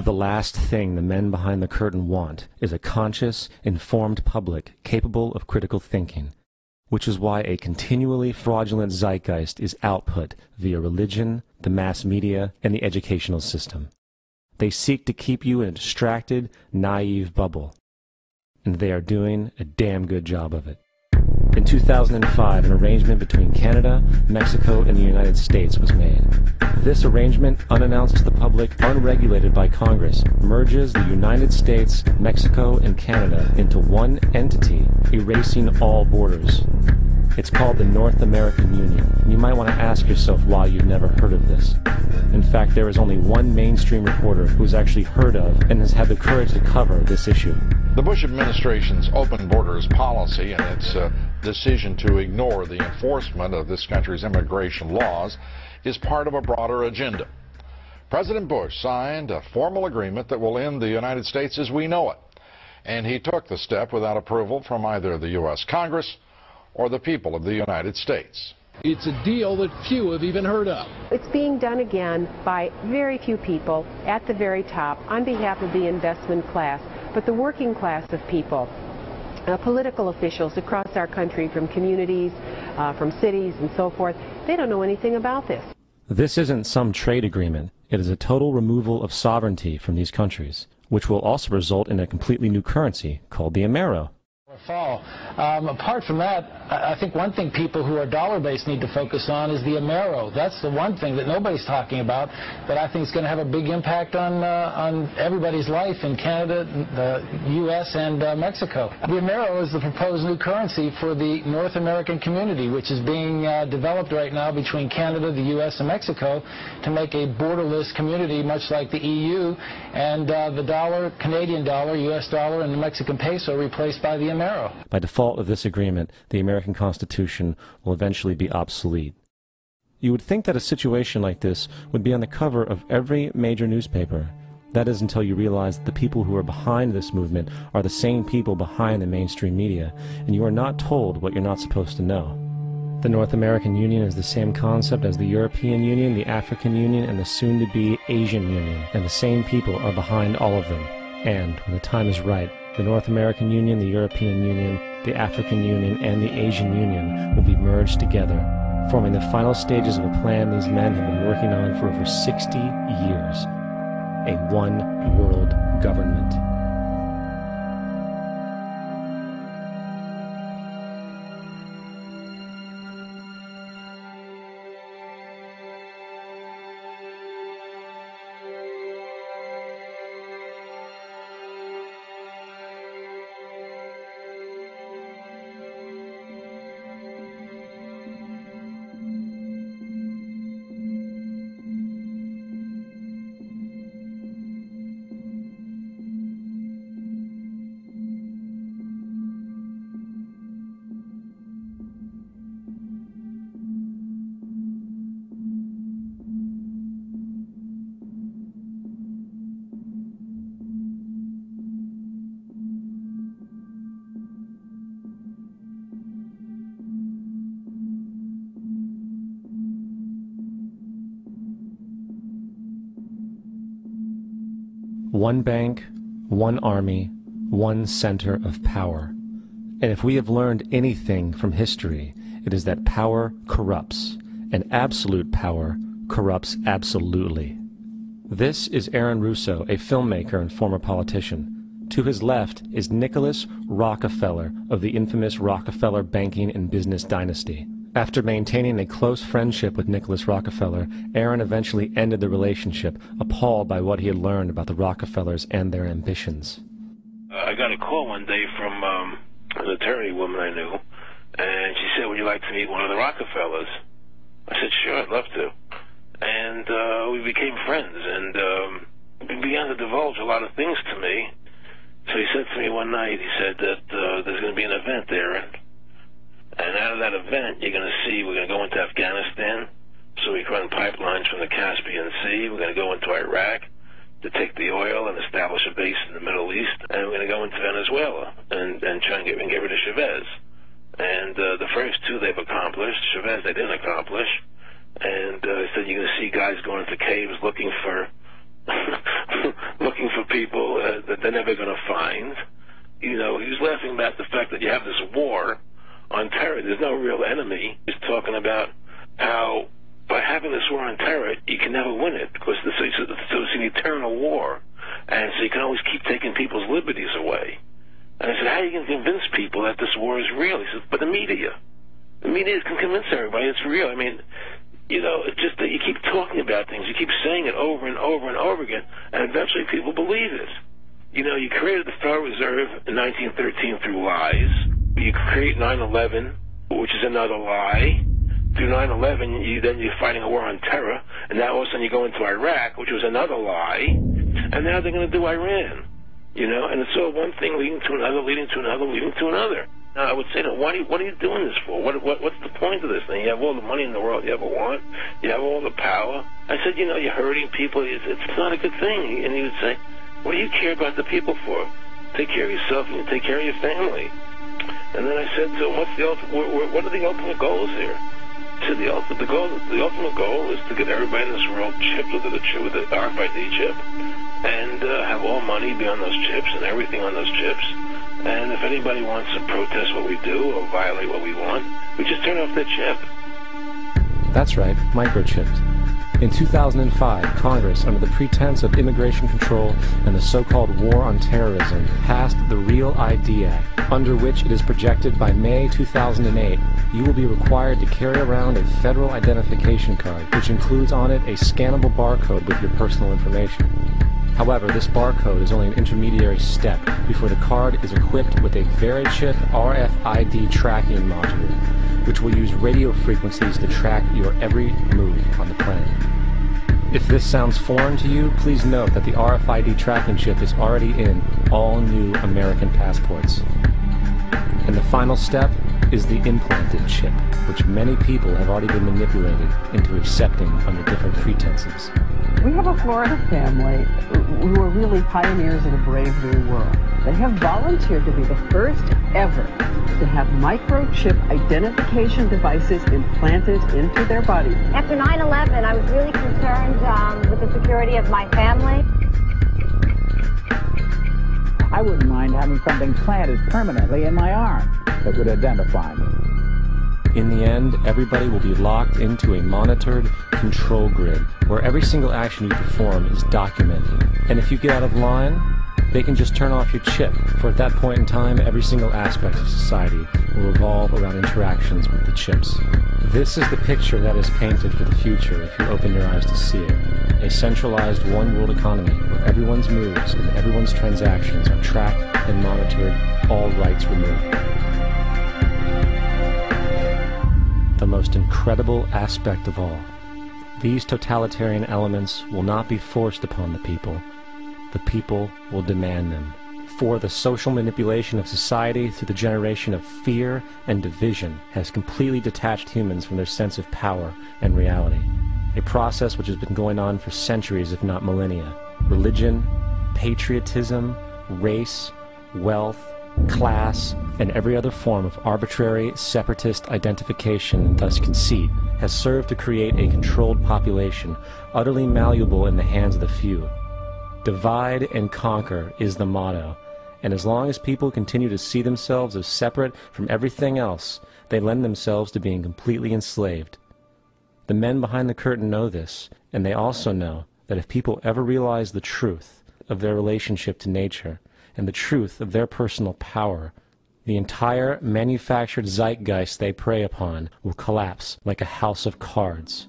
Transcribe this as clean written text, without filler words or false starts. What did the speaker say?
The last thing the men behind the curtain want is a conscious, informed public capable of critical thinking, which is why a continually fraudulent zeitgeist is output via religion, the mass media, and the educational system. They seek to keep you in a distracted, naive bubble, and they are doing a damn good job of it. In 2005, an arrangement between Canada, Mexico, and the United States was made. This arrangement, unannounced to the public, unregulated by Congress, merges the United States, Mexico, and Canada into one entity, erasing all borders. It's called the North American Union. You might want to ask yourself why you've never heard of this. In fact, there is only one mainstream reporter who's actually heard of and has had the courage to cover this issue. The Bush administration's open borders policy and its decision to ignore the enforcement of this country's immigration laws is part of a broader agenda. President Bush signed a formal agreement that will end the United States as we know it, and he took the step without approval from either the U.S. Congress or the people of the United States. It's a deal that few have even heard of. It's being done again by very few people at the very top on behalf of the investment class, but the working class of people, political officials across our country, from communities, from cities and so forth, they don't know anything about this. This isn't some trade agreement. It is a total removal of sovereignty from these countries, which will also result in a completely new currency called the Amero. Fall. Apart from that, I think one thing people who are dollar-based need to focus on is the Amero. That's the one thing that nobody's talking about, but I think is going to have a big impact on everybody's life in Canada, the U.S., and Mexico. The Amero is the proposed new currency for the North American community, which is being developed right now between Canada, the U.S., and Mexico to make a borderless community, much like the EU, and the dollar, Canadian dollar, U.S. dollar, and the Mexican peso replaced by the Amero. By default of this agreement, the American Constitution will eventually be obsolete. You would think that a situation like this would be on the cover of every major newspaper. That is until you realize that the people who are behind this movement are the same people behind the mainstream media, and you are not told what you're not supposed to know. The North American Union is the same concept as the European Union, the African Union, and the soon-to-be Asian Union, and the same people are behind all of them. And, when the time is right, the North American Union, the European Union, the African Union, and the Asian Union will be merged together, forming the final stages of a plan these men have been working on for over 60 years. A one-world government. One bank, one army, one center of power. And if we have learned anything from history, it is that power corrupts, and absolute power corrupts absolutely. This is Aaron Russo, a filmmaker and former politician. To his left is Nicholas Rockefeller of the infamous Rockefeller banking and business dynasty. After maintaining a close friendship with Nicholas Rockefeller, Aaron eventually ended the relationship, appalled by what he had learned about the Rockefellers and their ambitions. I got a call one day from an attorney woman I knew, and she said, "Would you like to meet one of the Rockefellers?" I said, "Sure, I'd love to." And we became friends, and he began to divulge a lot of things to me. So he said to me one night, he said that there's going to be an event there, and out of that event, you're going to see we're going to go into Afghanistan, so we can run pipelines from the Caspian Sea. We're going to go into Iraq to take the oil and establish a base in the Middle East, and we're going to go into Venezuela and try and get rid of Chavez. And the first two they've accomplished. Chavez they didn't accomplish. And he said you're going to see guys going into caves looking never going to find. You know, he was laughing about the fact that you have this war on terror. There's no real enemy. He's talking about how by having this war on terror, you can never win it because so it's an eternal war. And so you can always keep taking people's liberties away. And I said, how are you going to convince people that this war is real? He says, but the media can convince everybody it's real. I mean, you know, it's just that you keep talking about things. You keep saying it over and over and over again, and eventually people believe it. You know, you created the Federal Reserve in 1913 through lies. You create 9/11, which is another lie. Through 9/11, you're fighting a war on terror, and now all of a sudden you go into Iraq, which was another lie, and now they're going to do Iran. You know, and it's all one thing leading to another, leading to another, leading to another. Now, I would say, what are you doing this for? What's the point of this thing? You have all the money in the world you ever want. You have all the power. I said, you know, you're hurting people. It's not a good thing. And he would say, what do you care about the people for? Take care of yourself and you take care of your family. And then I said to him, what are the ultimate goals here? He said, the ultimate goal is to get everybody in this world chipped with the RFID chip and have all money be on those chips and everything on those chips. And if anybody wants to protest what we do or violate what we want, we just turn off their chip. That's right, microchipped. In 2005, Congress, under the pretense of immigration control and the so-called war on terrorism, passed the Real ID Act, under which it is projected by May 2008, you will be required to carry around a federal identification card, which includes on it a scannable barcode with your personal information. However, this barcode is only an intermediary step before the card is equipped with a Verichip RFID tracking module, which will use radio frequencies to track your every move on the planet. If this sounds foreign to you, please note that the RFID tracking chip is already in all new American passports. And the final step is the implanted chip, which many people have already been manipulated into accepting under different pretenses. We have a Florida family who are really pioneers of the brave new world. They have volunteered to be the first ever to have microchip identification devices implanted into their body. After 9/11, I was really concerned with the security of my family. I wouldn't mind having something planted permanently in my arm that would identify me. In the end, everybody will be locked into a monitored control grid where every single action you perform is documented. And if you get out of line, they can just turn off your chip, for at that point in time, every single aspect of society will revolve around interactions with the chips. This is the picture that is painted for the future if you open your eyes to see it. A centralized one-world economy where everyone's moves and everyone's transactions are tracked and monitored, all rights removed. The most incredible aspect of all, these totalitarian elements will not be forced upon the people. The people will demand them. For the social manipulation of society through the generation of fear and division has completely detached humans from their sense of power and reality. A process which has been going on for centuries, if not millennia. Religion, patriotism, race, wealth, class, and every other form of arbitrary, separatist identification and thus conceit has served to create a controlled population, utterly malleable in the hands of the few. Divide and conquer is the motto, and as long as people continue to see themselves as separate from everything else, they lend themselves to being completely enslaved. The men behind the curtain know this, and they also know that if people ever realize the truth of their relationship to nature, and the truth of their personal power, the entire manufactured zeitgeist they prey upon will collapse like a house of cards.